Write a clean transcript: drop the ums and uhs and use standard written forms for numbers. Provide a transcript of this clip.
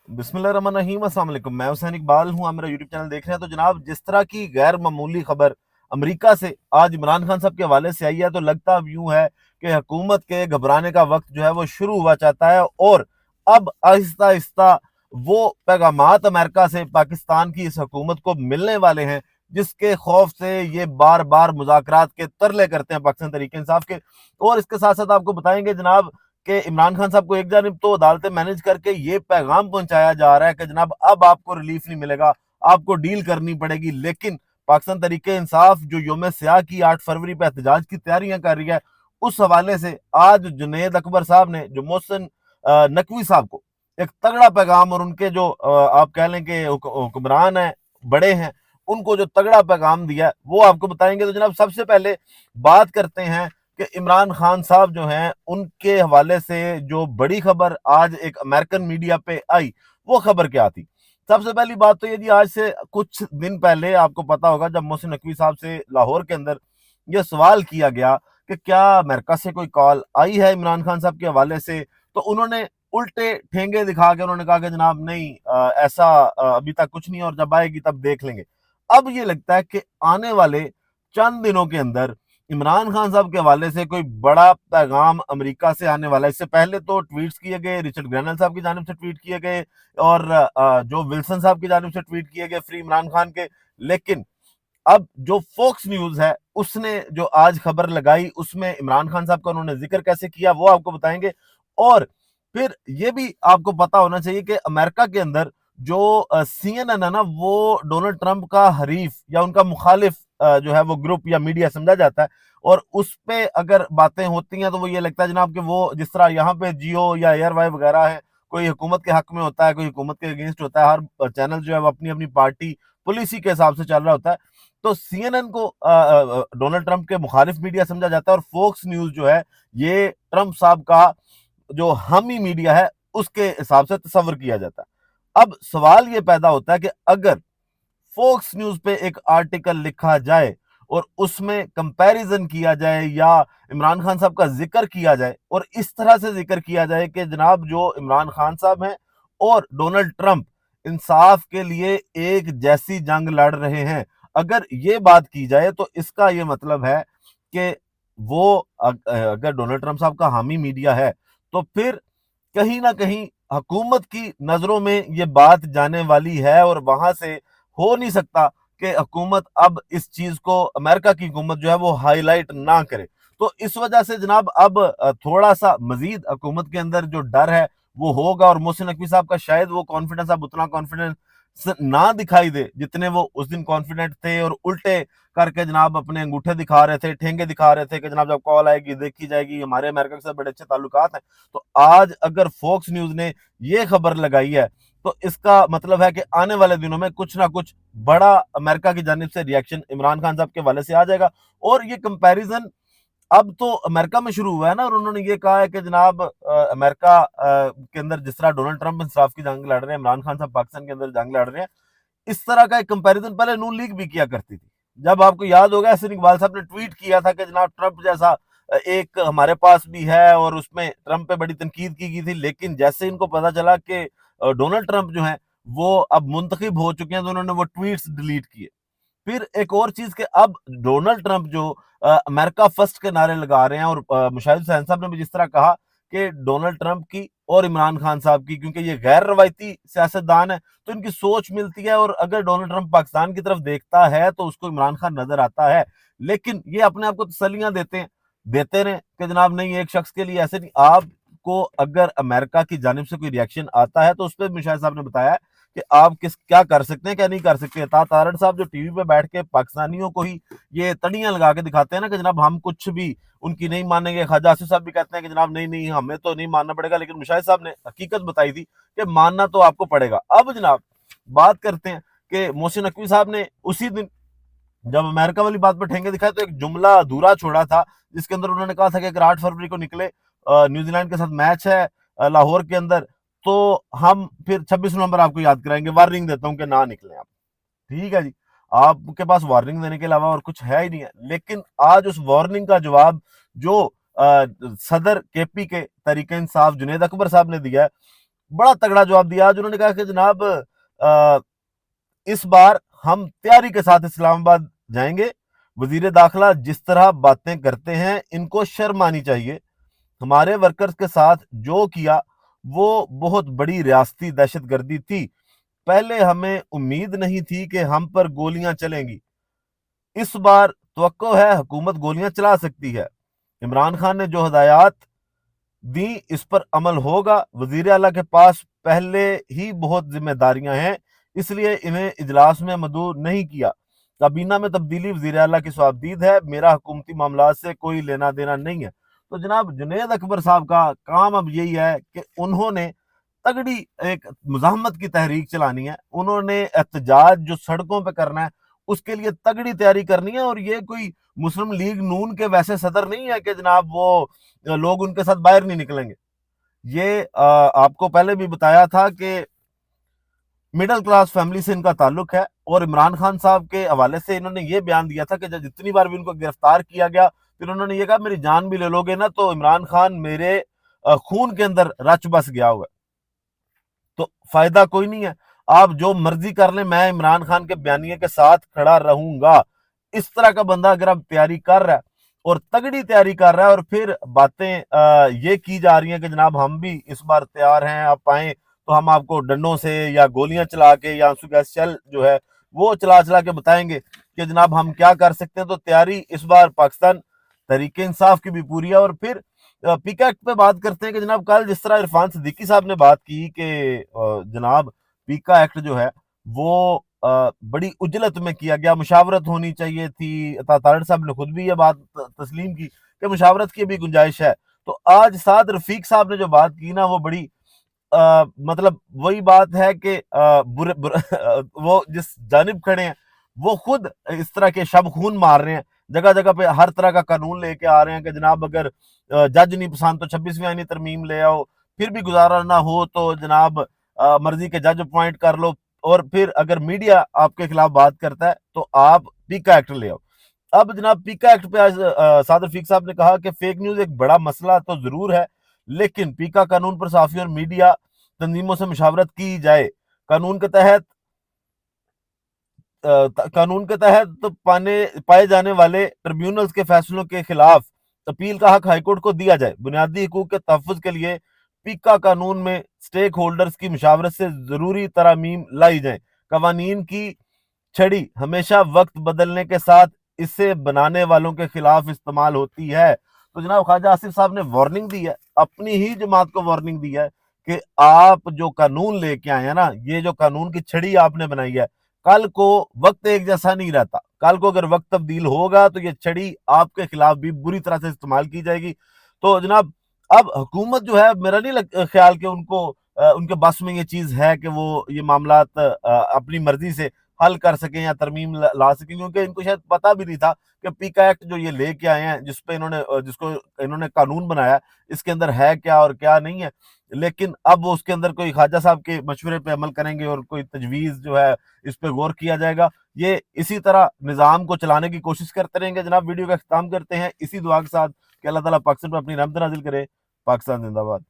बिस्मिल्लाह रहमान रहीम, अस्सलाम वालेकुम। मैं हुसैन इकबाल हूँ, आप मेरा यूट्यूब चैनल देख रहे हैं। तो जनाब, जिस तरह की गैर मामूली खबर अमेरिका से आज इमरान खान साहब के हवाले से आई है, तो लगता अब यूं है कि हुकूमत के घबराने का वक्त जो है वो शुरू हुआ चाहता है। और अब आहिस्ता आहिस्ता वो पैगामात अमेरिका से पाकिस्तान की इस हुकूमत को मिलने वाले हैं, जिसके खौफ से ये बार बार मुज़ाकरात के तरले करते हैं पाकिस्तान तरीके इंसाफ के। और इसके साथ साथ आपको बताएंगे जनाब कि इमरान खान साहब को एक जानिब तो अदालतें मैनेज करके ये पैगाम पहुंचाया जा रहा है कि जनाब अब आपको रिलीफ नहीं मिलेगा, आपको डील करनी पड़ेगी। लेकिन पाकिस्तान तरीके इंसाफ जो योम स्याह की 8 फरवरी पे एहतजाज की तैयारियां कर रही है, उस हवाले से आज जुनेद अकबर साहब ने जो मोहसिन नकवी साहब को एक तगड़ा पैगाम, और उनके जो आप कह लें कि हुक्मरान हैं, बड़े हैं, उनको जो तगड़ा पैगाम दिया वो आपको बताएंगे। तो जनाब, सबसे पहले बात करते हैं कि इमरान खान साहब जो हैं उनके हवाले से जो बड़ी खबर आज एक अमेरिकन मीडिया पे आई, वो खबर क्या थी। सबसे पहली बात तो ये जी, आज से कुछ दिन पहले आपको पता होगा जब मोहसिन नकवी साहब से लाहौर के अंदर ये सवाल किया गया कि क्या अमेरिका से कोई कॉल आई है इमरान खान साहब के हवाले से, तो उन्होंने उल्टे ठेंगे दिखा के उन्होंने कहा कि जनाब नहीं, ऐसा अभी तक कुछ नहीं है और जब आएगी तब देख लेंगे। अब ये लगता है कि आने वाले चंद दिनों के अंदर इमरान खान साहब के हवाले से कोई बड़ा पैगाम अमेरिका से आने वाला है। इससे पहले तो ट्वीट्स किए गए, रिचर्ड ग्रैनल साहब की जानिब से ट्वीट किए गए, और जो विल्सन साहब की जानिब से ट्वीट किए गए फ्री इमरान खान के। लेकिन अब जो फोक्स न्यूज है उसने जो आज खबर लगाई, उसमें इमरान खान साहब का उन्होंने जिक्र कैसे किया वो आपको बताएंगे। और फिर ये भी आपको पता होना चाहिए कि अमेरिका के अंदर जो CNN है ना, वो डोनाल्ड ट्रंप का हरीफ या उनका मुखालिफ जो है वो ग्रुप या मीडिया समझा जाता है। और उस पे अगर बातें होती हैं तो वो ये लगता है जनाब कि वो जिस तरह यहाँ पे जियो या एयरवाई वगैरह है, कोई हुकूमत के हक में होता है, कोई हुकूमत के अगेंस्ट होता है, हर चैनल जो है वो अपनी अपनी पार्टी पॉलिसी के हिसाब से चल रहा होता है। तो CNN को डोनाल्ड ट्रंप के मुखालिफ मीडिया समझा जाता है, और फोक्स न्यूज जो है ये ट्रंप साहब का जो हामी मीडिया है उसके हिसाब से तस्वर किया जाता है। अब सवाल ये पैदा होता है कि अगर फोक्स न्यूज पे एक आर्टिकल लिखा जाए और उसमें कंपैरिजन किया जाए या इमरान खान साहब का जिक्र किया जाए, और इस तरह से जिक्र किया जाए कि जनाब जो इमरान खान साहब हैं और डोनाल्ड ट्रंप इंसाफ के लिए एक जैसी जंग लड़ रहे हैं, अगर ये बात की जाए तो इसका ये मतलब है कि वो अगर डोनाल्ड ट्रंप साहब का हामी मीडिया है तो फिर कहीं ना कहीं हुकूमत की नजरों में ये बात जाने वाली है, और वहां से हो नहीं सकता कि हुकूमत अब इस चीज को, अमेरिका की हुकूमत जो है वो हाईलाइट ना करे। तो इस वजह से जनाब अब थोड़ा सा मजीद हुकूमत के अंदर जो डर है वो होगा, और मोहसिन नकवी साहब का शायद वो कॉन्फिडेंस अब उतना कॉन्फिडेंस ना दिखाई दे जितने वो उस दिन कॉन्फिडेंट थे, और उल्टे करके जनाब अपने अंगूठे दिखा रहे थे, ठेंगे दिखा रहे थे कि जनाब जब कॉल आएगी देखी जाएगी, हमारे अमेरिका के साथ बड़े अच्छे ताल्लुकात हैं। तो आज अगर फोक्स न्यूज ने ये खबर लगाई है तो इसका मतलब है कि आने वाले दिनों में कुछ ना कुछ बड़ा अमेरिका की जानिब से रिएक्शन इमरान खान साहब के हवाले से आ जाएगा। और ये कंपैरिजन अब तो अमेरिका में शुरू हुआ है ना, और उन्होंने ये कहा है कि जनाब अमेरिका के अंदर जिस तरह डोनाल्ड ट्रंप इंसाफ की जंग लड़ रहे हैं, इमरान खान साहब पाकिस्तान के अंदर जंग लड़ रहे हैं, इस तरह का एक कंपैरिजन पहले नून लीग भी किया करती थी। जब आपको याद होगा हसन इकबाल साहब ने ट्वीट किया था कि जनाब ट्रंप जैसा एक हमारे पास भी है, और उसमें ट्रंप पे बड़ी तनकीद की गई थी। लेकिन जैसे इनको पता चला कि डोनाल्ड ट्रंप जो है वो अब मुंतखब हो चुके हैं, तो उन्होंने वो ट्वीट्स डिलीट किए। फिर एक और चीज के अब डोनाल्ड ट्रंप जो अमेरिका फर्स्ट के नारे लगा रहे हैं, और मुशाहिद हुसैन साहब ने भी जिस तरह कहा कि डोनाल्ड ट्रंप की और इमरान खान साहब की, क्योंकि ये गैर रवायती सियासतदान है तो इनकी सोच मिलती है, और अगर डोनाल्ड ट्रंप पाकिस्तान की तरफ देखता है तो उसको इमरान खान नजर आता है। लेकिन ये अपने आप को तसल्लियां देते हैं, देते रहे कि जनाब नहीं, एक शख्स के लिए ऐसे नहीं। आपको अगर अमेरिका की जानिब से कोई रिएक्शन आता है तो उस पर मुशाहिद साहब ने बताया कि आप क्या कर सकते हैं, क्या नहीं कर सकते। तारड़ साहब जो टीवी पे बैठ के पाकिस्तानियों को ही ये तड़ियां लगा के दिखाते हैं ना कि जनाब हम कुछ भी उनकी नहीं मानेंगे। ख्वाजा आसिफ साहब भी कहते हैं कि जनाब नहीं नहीं, हमें तो नहीं मानना पड़ेगा, लेकिन मुशाहिद साहब ने हकीकत बताई थी कि मानना तो आपको पड़ेगा। अब जनाब बात करते हैं कि मोहसिन नकवी साहब ने उसी दिन जब अमेरिका वाली बात पर ठेंगे दिखाए तो एक जुमला अधूरा छोड़ा था, जिसके अंदर उन्होंने कहा था कि अगर 8 फरवरी को निकले न्यूजीलैंड के साथ मैच है लाहौर के अंदर, तो हम फिर 26 नवंबर आपको याद कराएंगे, वार्निंग देता हूं कि ना निकले आप। ठीक है जी, आपके पास वार्निंग देने के अलावा और कुछ है ही नहीं है। लेकिन आज उस वार्निंग का जवाब जो सदर केपी के तरीके इंसाफ जुनेद अकबर साहब ने दिया है, बड़ा तगड़ा जवाब दिया। आज उन्होंने कहा कि जनाब इस बार हम तैयारी के साथ इस्लामाबाद जाएंगे। वजीर दाखिला जिस तरह बातें करते हैं इनको शर्म आनी चाहिए। हमारे वर्कर्स के साथ जो किया वो बहुत बड़ी रियासती दहशतगर्दी थी। पहले हमें उम्मीद नहीं थी कि हम पर गोलियां चलेंगी। इस बार तवक्को है हुकूमत गोलियां चला सकती है। इमरान खान ने जो हदायत दी इस पर अमल होगा। वजीर आला के पास पहले ही बहुत जिम्मेदारियां हैं, इसलिए इन्हें इजलास में मदऊ नहीं किया। काबीना में तब्दीली वजीर आला की स्वाबदीद है, मेरा हुकूमती मामला से कोई लेना देना नहीं है। तो जनाब जुनेद अकबर साहब का काम अब यही है कि उन्होंने तगड़ी एक मुजाहमत की तहरीक चलानी है। उन्होंने एहतजाज जो सड़कों पे करना है उसके लिए तगड़ी तैयारी करनी है। और ये कोई मुस्लिम लीग नून के वैसे सदर नहीं है कि जनाब वो लोग उनके साथ बाहर नहीं निकलेंगे। ये आपको पहले भी बताया था कि मिडिल क्लास फैमिली से इनका ताल्लुक है। और इमरान खान साहब के हवाले से इन्होंने ये बयान दिया था कि जब जितनी बार भी उनको गिरफ्तार किया गया फिर उन्होंने ये कहा मेरी जान भी ले लोगे ना तो इमरान खान मेरे खून के अंदर रच बस गया हुआ, तो फायदा कोई नहीं है। आप जो मर्जी कर लें, मैं इमरान खान के बयानिए के साथ खड़ा रहूंगा। इस तरह का बंदा अगर आप तैयारी कर रहा है और तगड़ी तैयारी कर रहा है और फिर बातें ये की जा रही हैं कि जनाब हम भी इस बार तैयार हैं, आप आए तो हम आपको डंडों से या गोलियां चला के या आंसू गैस शेल जो है वो चला चला के बताएंगे कि जनाब हम क्या कर सकते हैं। तो तैयारी इस बार पाकिस्तान तहरीक इंसाफ की भी पूरी है। और फिर पीका एक्ट पे बात करते हैं कि जनाब कल जिस तरह इरफान सिद्दीकी साहब ने बात की कि जनाब पीका एक्ट जो है वो बड़ी उजलत में किया गया, मुशावरत होनी चाहिए थी। तारड़ साहब ने खुद भी ये बात तस्लीम की कि मुशावरत की भी गुंजाइश है। तो आज साद रफीक साहब ने जो बात की ना वो बड़ी मतलब वही बात है कि बुरे, बुरे वो जिस जानिब खड़े हैं वो खुद इस तरह के शब खून मार रहे हैं। जगह जगह पे हर तरह का कानून लेके आ रहे हैं कि जनाब अगर जज नहीं पसंद तो 26वीं आईनी तरमीम ले आओ, फिर भी गुजारा ना हो तो जनाब मर्जी के जज अपॉइंट कर लो, और फिर अगर मीडिया आपके खिलाफ बात करता है तो आप पीका एक्ट ले आओ। अब जनाब पीका एक्ट पे आज साद रफीक साहब ने कहा कि फेक न्यूज एक बड़ा मसला तो जरूर है, लेकिन पीका कानून पर सहाफियों और मीडिया तंजीमों से मुशावरत की जाए। कानून के तहत कानून के तहत तो पाए जाने वाले ट्रिब्यूनल्स के फैसलों के खिलाफ अपील का हक हाईकोर्ट को दिया जाए। बुनियादी हकूक के तहफ़्फ़ुज़ के लिए पीका कानून में स्टेक होल्डर्स की मुशावरत से जरूरी तरामीम लाई जाए। कवानीन की छड़ी हमेशा वक्त बदलने के साथ इसे बनाने वालों के खिलाफ इस्तेमाल होती है। तो जनाब ख्वाजा आसिफ साहब ने वार्निंग दी है, अपनी ही जमात को वार्निंग दी है कि आप जो कानून लेके आए हैं ना, ये जो कानून की छड़ी आपने बनाई है, कल को वक्त एक जैसा नहीं रहता। कल को अगर वक्त तब्दील होगा तो ये छड़ी आपके खिलाफ भी बुरी तरह से इस्तेमाल की जाएगी। तो जनाब अब हुकूमत जो है मेरा नहीं ख्याल कि उनको उनके बस में ये चीज है कि वो ये मामलात अपनी मर्जी से हल कर सकें या तरमीम ला सकें, क्योंकि इनको शायद पता भी नहीं था कि पीका एक्ट जो ये लेके आए हैं जिस पे इन्होंने जिसको इन्होंने कानून बनाया इसके अंदर है क्या और क्या नहीं है। लेकिन अब वो उसके अंदर कोई ख्वाजा साहब के मशवरे पे अमल करेंगे और कोई तजवीज़ जो है इस पे गौर किया जाएगा। ये इसी तरह निज़ाम को चलाने की कोशिश करते रहेंगे। जनाब वीडियो का इख्तिताम करते हैं इसी दुआ के साथ कि अल्लाह ताला पाकिस्तान पर अपनी रहमत नाज़िल करे। पाकिस्तान जिंदाबाद।